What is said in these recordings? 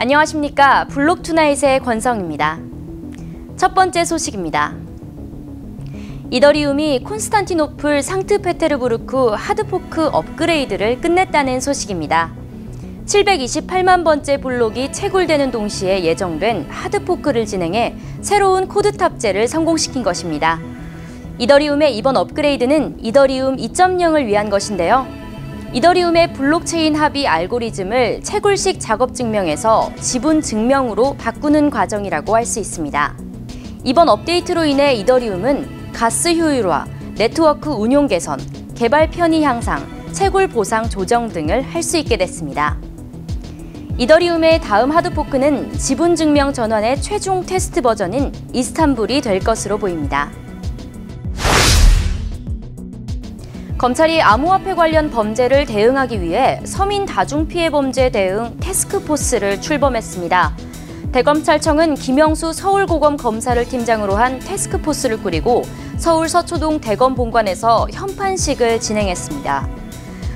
안녕하십니까. 블록투나잇의 권성입니다. 첫 번째 소식입니다. 이더리움이 콘스탄티노플 상트페테르부르크 하드포크 업그레이드를 끝냈다는 소식입니다. 728만 번째 블록이 채굴되는 동시에 예정된 하드포크를 진행해 새로운 코드 탑재를 성공시킨 것입니다. 이더리움의 이번 업그레이드는 이더리움 2.0을 위한 것인데요. 이더리움의 블록체인 합의 알고리즘을 채굴식 작업 증명에서 지분 증명으로 바꾸는 과정이라고 할 수 있습니다. 이번 업데이트로 인해 이더리움은 가스 효율화, 네트워크 운용 개선, 개발 편의 향상, 채굴 보상 조정 등을 할 수 있게 됐습니다. 이더리움의 다음 하드포크는 지분 증명 전환의 최종 테스트 버전인 이스탄불이 될 것으로 보입니다. 검찰이 암호화폐 관련 범죄를 대응하기 위해 서민 다중피해 범죄 대응 태스크포스를 출범했습니다. 대검찰청은 김영수 서울고검 검사를 팀장으로 한 태스크포스를 꾸리고 서울 서초동 대검 본관에서 현판식을 진행했습니다.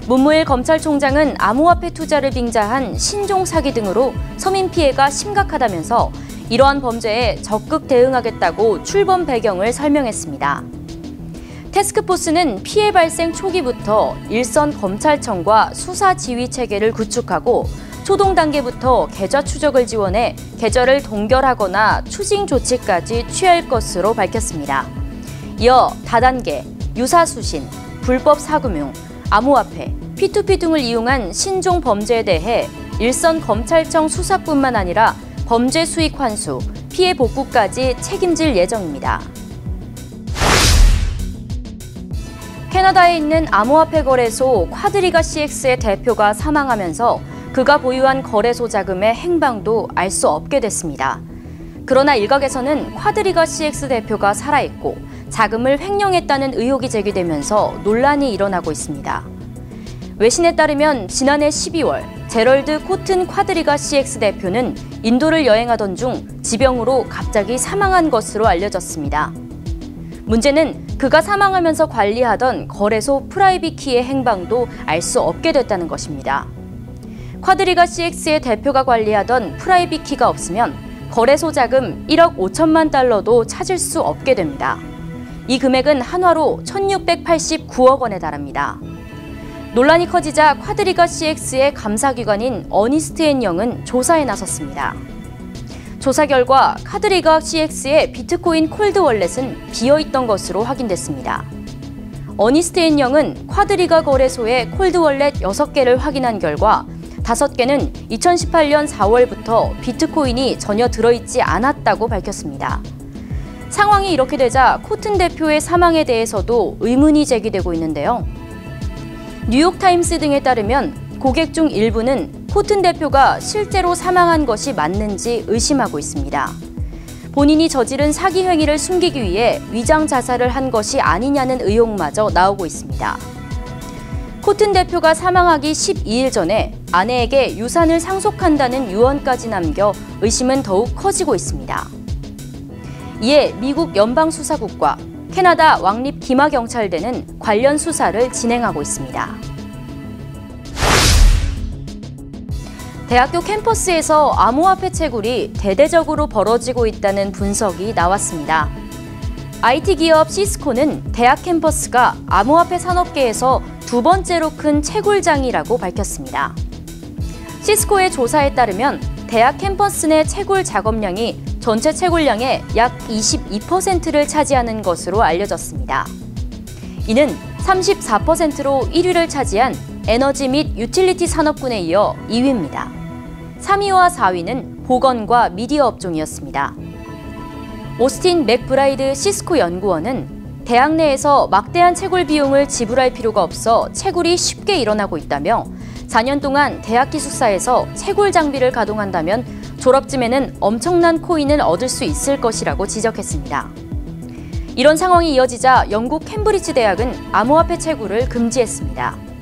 문무일 검찰총장은 암호화폐 투자를 빙자한 신종 사기 등으로 서민 피해가 심각하다면서 이러한 범죄에 적극 대응하겠다고 출범 배경을 설명했습니다. 태스크포스는 피해 발생 초기부터 일선 검찰청과 수사 지휘 체계를 구축하고 초동 단계부터 계좌 추적을 지원해 계좌를 동결하거나 추징 조치까지 취할 것으로 밝혔습니다. 이어 다단계, 유사수신, 불법 사금융, 암호화폐, P2P 등을 이용한 신종 범죄에 대해 일선 검찰청 수사뿐만 아니라 범죄 수익 환수, 피해 복구까지 책임질 예정입니다. 캐나다에 있는 암호화폐 거래소 쿼드리가 CX의 대표가 사망하면서 그가 보유한 거래소 자금의 행방도 알 수 없게 됐습니다. 그러나 일각에서는 쿼드리가 CX 대표가 살아있고 자금을 횡령했다는 의혹이 제기되면서 논란이 일어나고 있습니다. 외신에 따르면 지난해 12월 제럴드 코튼 쿼드리가 CX 대표는 인도를 여행하던 중 지병으로 갑자기 사망한 것으로 알려졌습니다. 문제는 그가 사망하면서 관리하던 거래소 프라이빗키의 행방도 알 수 없게 됐다는 것입니다. 쿼드리가 CX의 대표가 관리하던 프라이빗키가 없으면 거래소 자금 1억 5천만 달러도 찾을 수 없게 됩니다. 이 금액은 한화로 1,689억 원에 달합니다. 논란이 커지자 쿼드리가 CX의 감사기관인 어니스트 앤 영은 조사에 나섰습니다. 조사 결과 쿼드리가 CX의 비트코인 콜드 월렛은 비어있던 것으로 확인됐습니다. 어니스트 앤 영은 쿼드리가 거래소의 콜드 월렛 6개를 확인한 결과 5개는 2018년 4월부터 비트코인이 전혀 들어있지 않았다고 밝혔습니다. 상황이 이렇게 되자 코튼 대표의 사망에 대해서도 의문이 제기되고 있는데요. 뉴욕타임스 등에 따르면 고객 중 일부는 코튼 대표가 실제로 사망한 것이 맞는지 의심하고 있습니다. 본인이 저지른 사기 행위를 숨기기 위해 위장 자살을 한 것이 아니냐는 의혹마저 나오고 있습니다. 코튼 대표가 사망하기 12일 전에 아내에게 유산을 상속한다는 유언까지 남겨 의심은 더욱 커지고 있습니다. 이에 미국 연방수사국과 캐나다 왕립 기마경찰대는 관련 수사를 진행하고 있습니다. 대학교 캠퍼스에서 암호화폐 채굴이 대대적으로 벌어지고 있다는 분석이 나왔습니다. IT 기업 시스코는 대학 캠퍼스가 암호화폐 산업계에서 두 번째로 큰 채굴장이라고 밝혔습니다. 시스코의 조사에 따르면 대학 캠퍼스 내 채굴 작업량이 전체 채굴량의 약 22%를 차지하는 것으로 알려졌습니다. 이는 34%로 1위를 차지한 에너지 및 유틸리티 산업군에 이어 2위입니다. 3위와 4위는 보건과 미디어 업종이었습니다. 오스틴 맥브라이드 시스코 연구원은 대학 내에서 막대한 채굴 비용을 지불할 필요가 없어 채굴이 쉽게 일어나고 있다며 4년 동안 대학 기숙사에서 채굴 장비를 가동한다면 졸업쯤에는 엄청난 코인을 얻을 수 있을 것이라고 지적했습니다. 이런 상황이 이어지자 영국 캠브리지 대학은 암호화폐 채굴을 금지했습니다.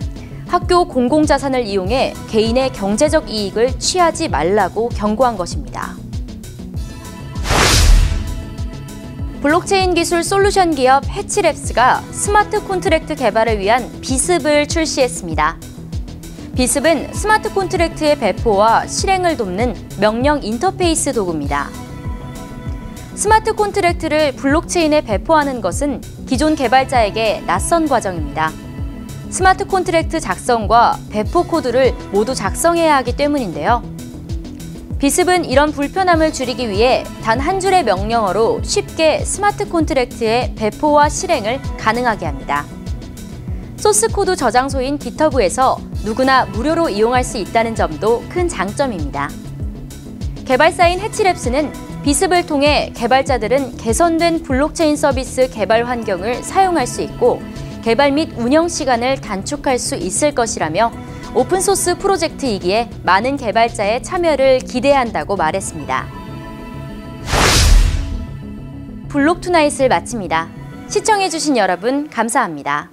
학교 공공자산을 이용해 개인의 경제적 이익을 취하지 말라고 경고한 것입니다. 블록체인 기술 솔루션 기업 해치랩스가 스마트 콘트랙트 개발을 위한 비습을 출시했습니다. 비습은 스마트 콘트랙트의 배포와 실행을 돕는 명령 인터페이스 도구입니다. 스마트 콘트랙트를 블록체인에 배포하는 것은 기존 개발자에게 낯선 과정입니다. 스마트 콘트랙트 작성과 배포 코드를 모두 작성해야 하기 때문인데요. 비습은 이런 불편함을 줄이기 위해 단 한 줄의 명령어로 쉽게 스마트 콘트랙트의 배포와 실행을 가능하게 합니다. 소스 코드 저장소인 GitHub에서 누구나 무료로 이용할 수 있다는 점도 큰 장점입니다. 개발사인 해치랩스는 비습을 통해 개발자들은 개선된 블록체인 서비스 개발 환경을 사용할 수 있고 개발 및 운영 시간을 단축할 수 있을 것이라며 오픈소스 프로젝트이기에 많은 개발자의 참여를 기대한다고 말했습니다. 블록 투나잇을 마칩니다. 시청해주신 여러분 감사합니다.